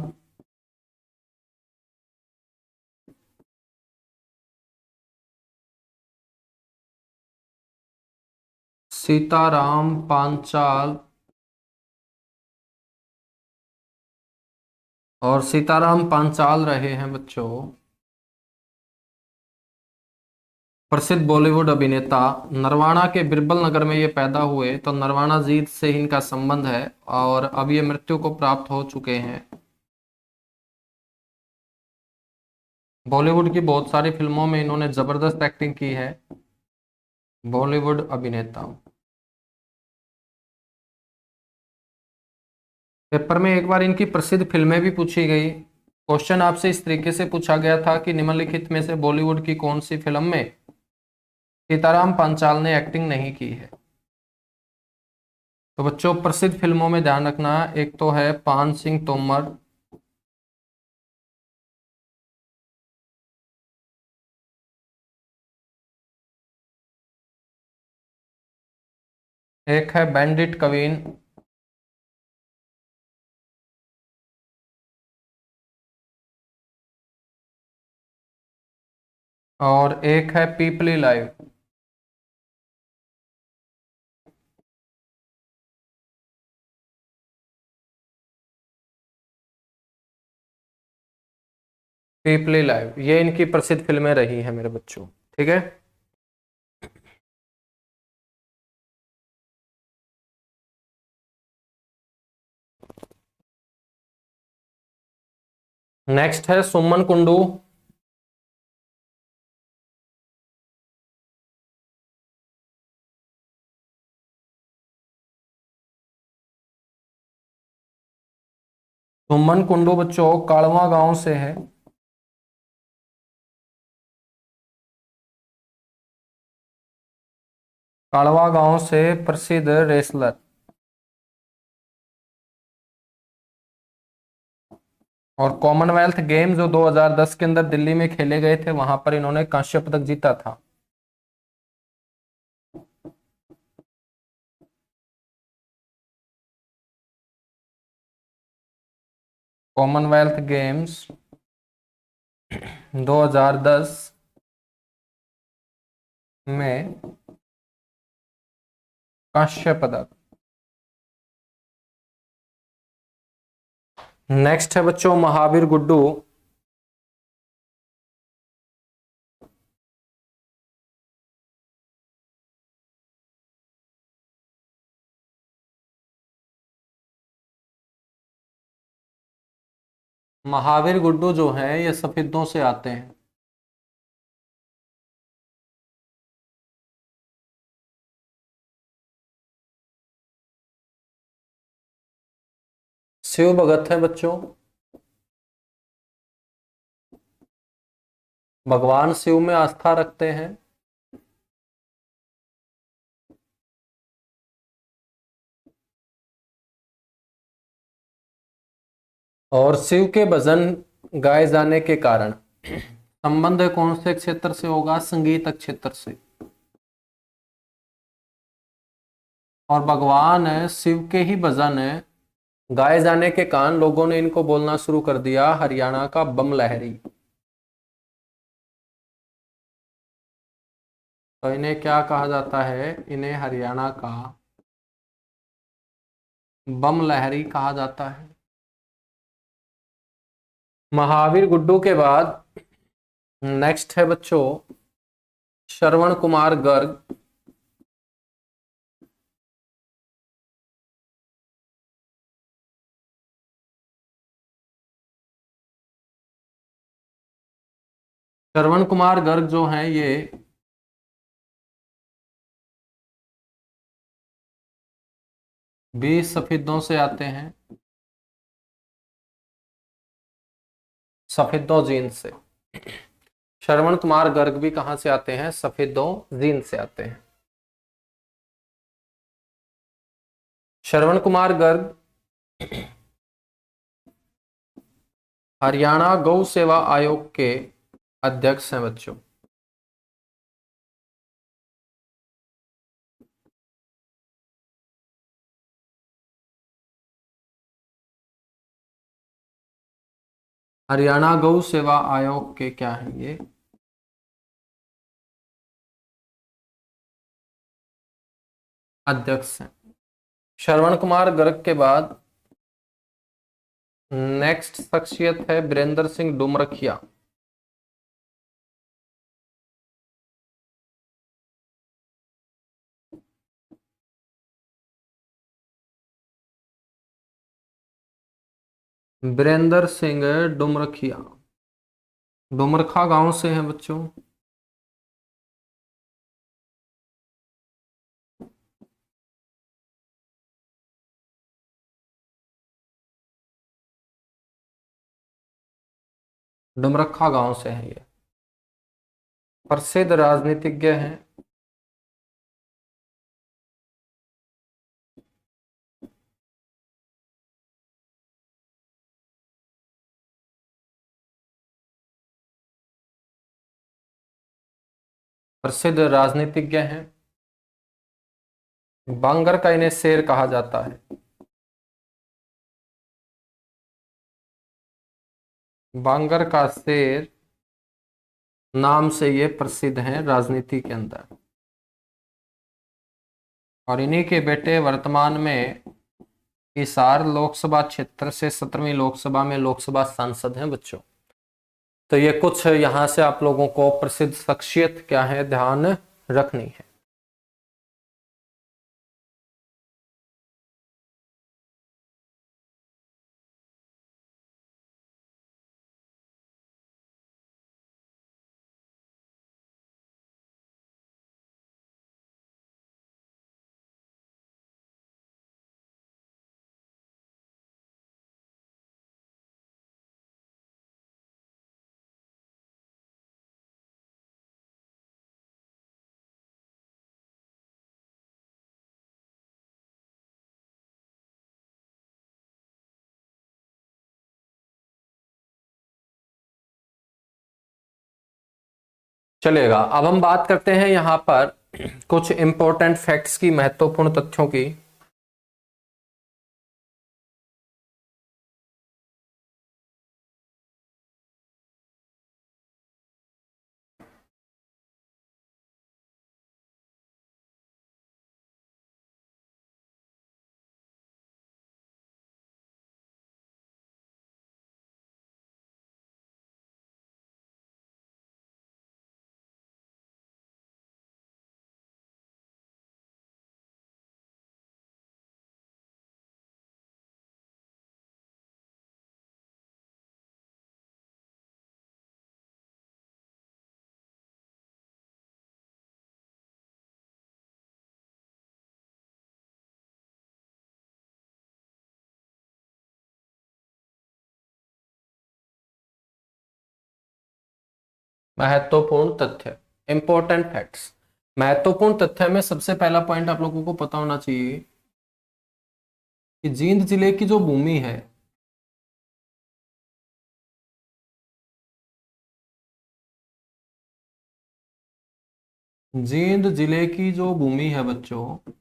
सीताराम पांचाल और सीताराम पांचाल रहे हैं बच्चों प्रसिद्ध बॉलीवुड अभिनेता। नरवाना के बिरबल नगर में ये पैदा हुए, तो नरवाना जीत से इनका संबंध है और अब ये मृत्यु को प्राप्त हो चुके हैं। बॉलीवुड की बहुत सारी फिल्मों में इन्होंने जबरदस्त एक्टिंग की है। बॉलीवुड अभिनेता। पेपर में एक बार इनकी प्रसिद्ध फिल्में भी पूछी गई। क्वेश्चन आपसे इस तरीके से पूछा गया था कि निम्नलिखित में से बॉलीवुड की कौन सी फिल्म में सीताराम पांचाल ने एक्टिंग नहीं की है। तो बच्चों प्रसिद्ध फिल्मों में ध्यान रखना, एक तो है पान सिंह तोमर, एक है बैंडिट कवीन, और एक है पीपली लाइव। पीपली लाइव ये इनकी प्रसिद्ध फिल्में रही हैं मेरे बच्चों। ठीक है। नेक्स्ट है सुमन कुंडू। सुमन कुंडू बच्चों कालवा गांव से है। कालवा गांव से प्रसिद्ध रेसलर। और कॉमनवेल्थ गेम जो 2010 के अंदर दिल्ली में खेले गए थे, वहां पर इन्होंने कांस्य पदक जीता था। कॉमनवेल्थ गेम्स 2010 में कांस्य पदक। नेक्स्ट है बच्चों महावीर गुड्डू। महावीर गुड्डू जो है ये सफेदों से आते हैं। शिव भगत है बच्चों। भगवान शिव में आस्था रखते हैं। और शिव के भजन गाए जाने के कारण संबंध कौन से क्षेत्र से होगा? संगीत क्षेत्र से। और भगवान शिव के ही भजन गाए जाने के कारण लोगों ने इनको बोलना शुरू कर दिया हरियाणा का बम लहरी। तो इन्हें क्या कहा जाता है? इन्हें हरियाणा का बम लहरी कहा जाता है। महावीर गुड्डू के बाद नेक्स्ट है बच्चों श्रवण कुमार गर्ग। श्रवण कुमार गर्ग जो हैं ये भी सफेदों से आते हैं। सफेदों जीन से। श्रवण कुमार गर्ग भी कहां से आते हैं? सफेदों जीन से आते हैं। श्रवण कुमार गर्ग हरियाणा गौ सेवा आयोग के अध्यक्ष हैं बच्चों। हरियाणा गौ सेवा आयोग के क्या हैं ये? अध्यक्ष हैं। श्रवण कुमार गर्ग के बाद नेक्स्ट शख्सियत है वीरेंद्र सिंह डुमरखिया। वीरेंद्र सिंह डुमरखिया, डुमरखा गांव से हैं बच्चों। डुमरखा गांव से हैं ये, प्रसिद्ध राजनीतिज्ञ हैं। प्रसिद्ध राजनीतिज्ञ हैं। बांगर का इन्हें शेर कहा जाता है। बांगर का शेर नाम से ये प्रसिद्ध हैं राजनीति के अंदर। और इन्हीं के बेटे वर्तमान में हिसार लोकसभा क्षेत्र से 17वीं लोकसभा में लोकसभा सांसद हैं बच्चों। तो ये कुछ यहां से आप लोगों को प्रसिद्ध शख्सियत क्या है ध्यान रखनी है। चलेगा, अब हम बात करते हैं यहां पर कुछ इंपॉर्टेंट फैक्ट्स की, महत्वपूर्ण तथ्यों की। महत्वपूर्ण तथ्य, इंपॉर्टेंट फैक्ट्स। महत्वपूर्ण तथ्य में सबसे पहला पॉइंट आप लोगों को पता होना चाहिए कि जींद जिले की जो भूमि है, जींद जिले की जो भूमि है बच्चों,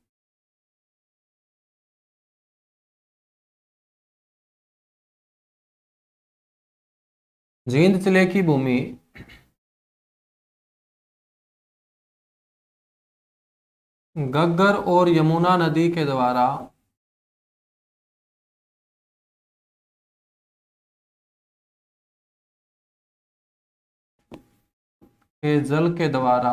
जींद जिले की भूमि घग्गर और यमुना नदी के द्वारा के जल के द्वारा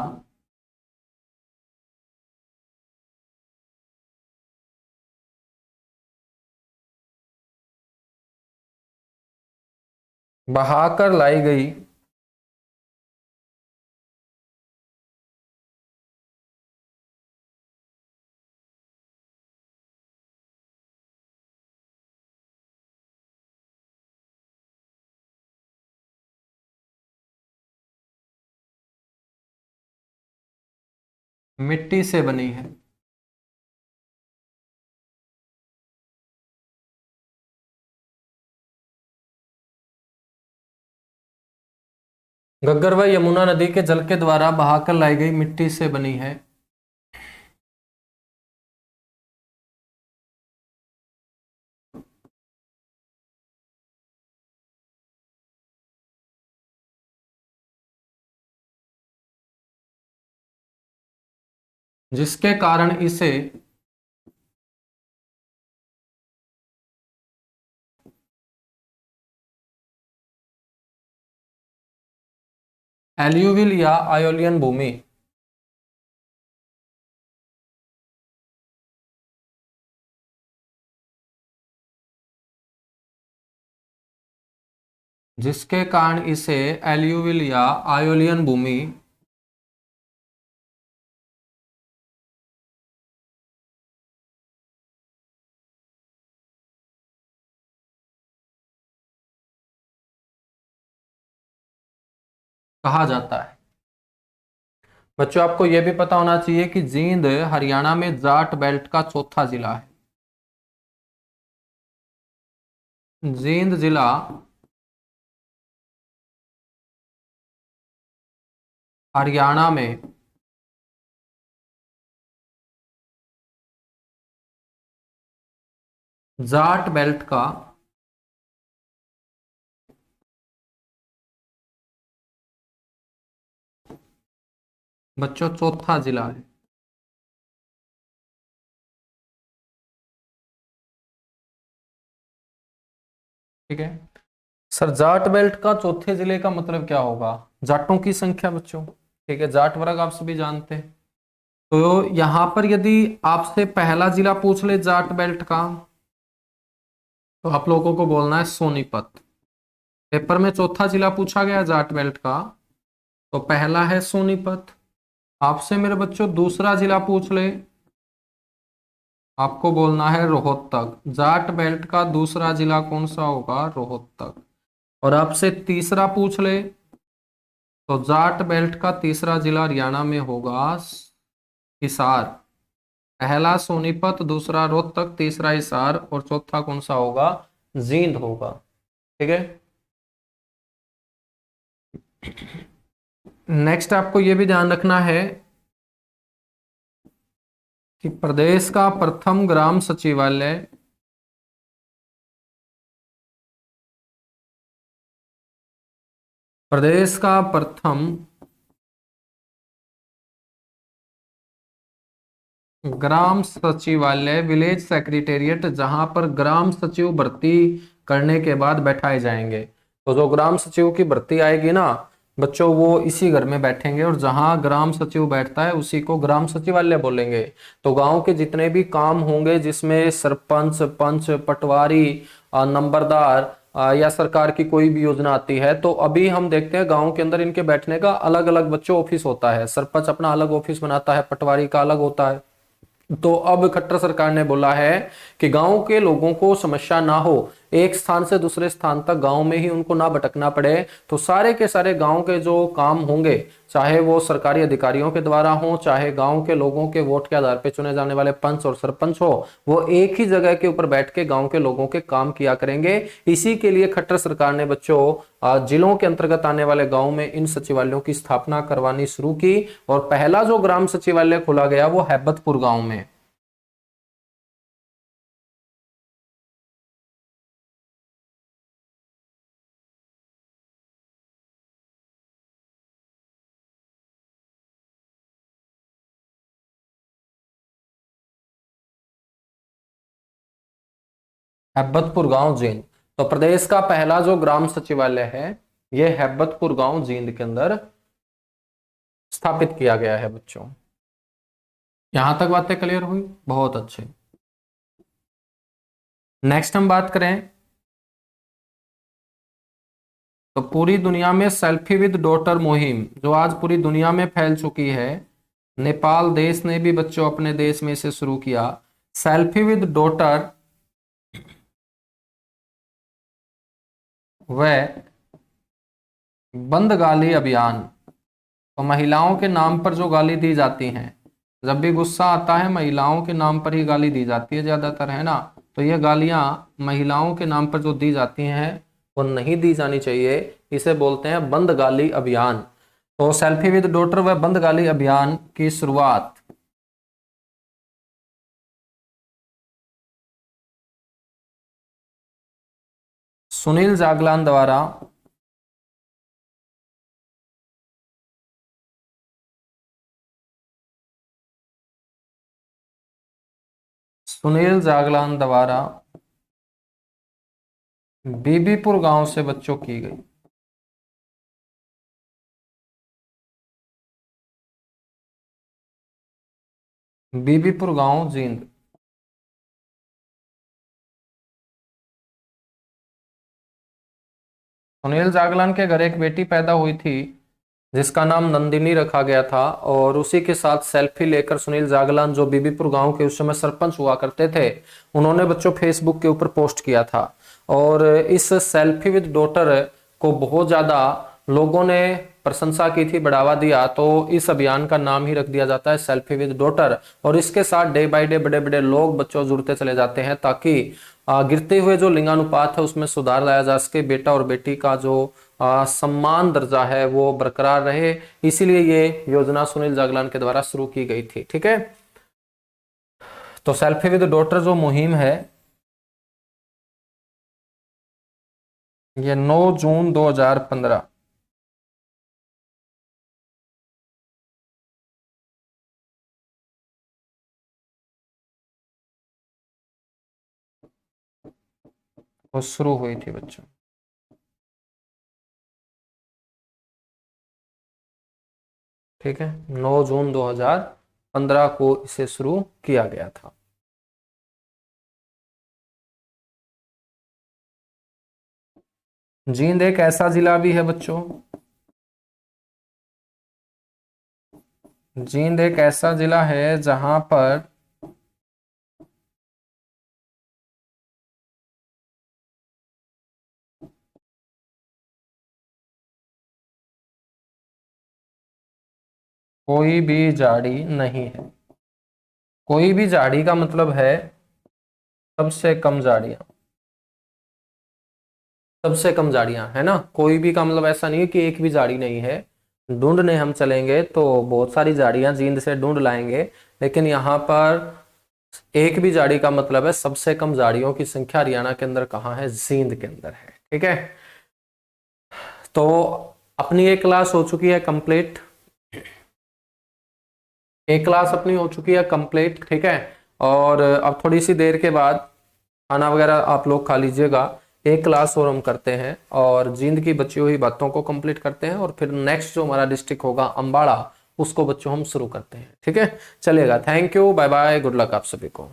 बहाकर लाई गई मिट्टी से बनी है। घग्गर व यमुना नदी के जल के द्वारा बहाकर लाई गई मिट्टी से बनी है। जिसके कारण इसे एल्यूविल या आयोलियन भूमि। जिसके कारण इसे एल्यूविल या आयोलियन भूमि कहा जाता है। बच्चों आपको यह भी पता होना चाहिए कि जींद हरियाणा में जाट बेल्ट का चौथा जिला है। जींद जिला हरियाणा में जाट बेल्ट का बच्चों चौथा जिला है। ठीक है। सर जाट बेल्ट का चौथे जिले का मतलब क्या होगा? जाटों की संख्या बच्चों। ठीक है, जाट वर्ग आप सभी जानते हैं। तो यहां पर यदि आपसे पहला जिला पूछ ले जाट बेल्ट का, तो आप लोगों को बोलना है सोनीपत। पेपर में चौथा जिला पूछा गया जाट बेल्ट का, तो पहला है सोनीपत। आपसे मेरे बच्चों दूसरा जिला पूछ ले, आपको बोलना है रोहतक। जाट बेल्ट का दूसरा जिला कौन सा होगा? रोहतक। और आपसे तीसरा पूछ ले, तो जाट बेल्ट का तीसरा जिला हरियाणा में होगा हिसार। पहला सोनीपत, दूसरा रोहतक, तीसरा हिसार और चौथा कौन सा होगा? जींद होगा। ठीक है। नेक्स्ट आपको यह भी ध्यान रखना है कि प्रदेश का प्रथम ग्राम सचिवालय प्रदेश का प्रथम ग्राम सचिवालय, विलेज सेक्रेटेरिएट, जहां पर ग्राम सचिव भर्ती करने के बाद बैठाए जाएंगे। तो जो ग्राम सचिव की भर्ती आएगी ना बच्चों, वो इसी घर में बैठेंगे, और जहां ग्राम सचिव बैठता है उसी को ग्राम सचिवालय बोलेंगे। तो गांव के जितने भी काम होंगे जिसमें सरपंच, पंच, पटवारी, नंबरदार या सरकार की कोई भी योजना आती है, तो अभी हम देखते हैं गांव के अंदर इनके बैठने का अलग अलग बच्चों ऑफिस होता है। सरपंच अपना अलग ऑफिस बनाता है, पटवारी का अलग होता है। तो अब खट्टर सरकार ने बोला है कि गांव के लोगों को समस्या ना हो, एक स्थान से दूसरे स्थान तक गांव में ही उनको ना भटकना पड़े, तो सारे के सारे गांव के जो काम होंगे, चाहे वो सरकारी अधिकारियों के द्वारा हो, चाहे गांव के लोगों के वोट के आधार पर चुने जाने वाले पंच और सरपंच हो, वो एक ही जगह के ऊपर बैठ के गांव के लोगों के काम किया करेंगे। इसी के लिए खट्टर सरकार ने बच्चों जिलों के अंतर्गत आने वाले गांव में इन सचिवालयों की स्थापना करवानी शुरू की, और पहला जो ग्राम सचिवालय खोला गया वो हैबतपुर गांव में। हैबतपुर गांव जींद। तो प्रदेश का पहला जो ग्राम सचिवालय है यह हैबतपुर गांव जींद के अंदर स्थापित किया गया है बच्चों। यहां तक बातें क्लियर हुई? बहुत अच्छे। नेक्स्ट हम बात करें, तो पूरी दुनिया में सेल्फी विद डॉटर मुहिम जो आज पूरी दुनिया में फैल चुकी है, नेपाल देश ने भी बच्चों अपने देश में इसे शुरू किया। सेल्फी विद डॉटर व बंद गाली अभियान। तो महिलाओं के नाम पर जो गाली दी जाती हैं, जब भी गुस्सा आता है महिलाओं के नाम पर ही गाली दी जाती है ज्यादातर, है ना? तो ये गालियां महिलाओं के नाम पर जो दी जाती हैं वो नहीं दी जानी चाहिए। इसे बोलते हैं बंद गाली अभियान। तो सेल्फी विद डॉटर व बंद गाली अभियान की शुरुआत सुनील जागलान द्वारा सुनील जागलान द्वारा बीबीपुर गांव से बच्चों की गई। बीबीपुर गांव जींद। सुनील जागलान के घर एक बेटी पैदा हुई थी जिसका नाम नंदिनी रखा गया था, और उसी के साथ सेल्फी लेकर सुनील जागलान, जो बीबीपुर गांव के उस समय सरपंच हुआ करते थे, उन्होंने बच्चों फेसबुक के ऊपर पोस्ट किया था। और इस सेल्फी विद डॉटर को बहुत ज्यादा लोगों ने प्रशंसा की थी, बढ़ावा दिया, तो इस अभियान का नाम ही रख दिया जाता है सेल्फी विद डॉटर। और इसके साथ डे बाय डे बड़े बड़े लोग बच्चों जुड़ते चले जाते हैं, ताकि गिरते हुए जो लिंगानुपात है उसमें सुधार लाया जा सके, बेटा और बेटी का जो सम्मान दर्जा है वो बरकरार रहे। इसीलिए ये योजना सुनील जागलान के द्वारा शुरू की गई थी। ठीक है, तो सेल्फी विद डॉटर जो मुहिम है ये 9 जून 2015 को शुरू हुई थी बच्चों। ठीक है, 9 जून 2015 को इसे शुरू किया गया था। जींद एक ऐसा जिला भी है बच्चों, जींद एक ऐसा जिला है जहां पर कोई भी झाड़ी नहीं है। कोई भी झाड़ी का मतलब है सबसे कम झाड़ियां, सबसे कम झाड़ियां, है ना। कोई भी का मतलब ऐसा नहीं है कि एक भी झाड़ी नहीं है। ढूंढने हम चलेंगे तो बहुत सारी झाड़ियां जींद से ढूंढ लाएंगे, लेकिन यहाँ पर एक भी झाड़ी का मतलब है सबसे कम झाड़ियों की संख्या हरियाणा के अंदर कहाँ है, जींद के अंदर है। ठीक है, तो अपनी एक क्लास हो चुकी है कंप्लीट, एक क्लास अपनी हो चुकी है कंप्लीट। ठीक है, और अब थोड़ी सी देर के बाद खाना वगैरह आप लोग खा लीजिएगा, एक क्लास और हम करते हैं और जींद की बची हुई बातों को कंप्लीट करते हैं, और फिर नेक्स्ट जो हमारा डिस्ट्रिक्ट होगा अंबाड़ा, उसको बच्चों हम शुरू करते हैं। ठीक है, चलेगा। Thank you, bye bye, good luck आप सभी को।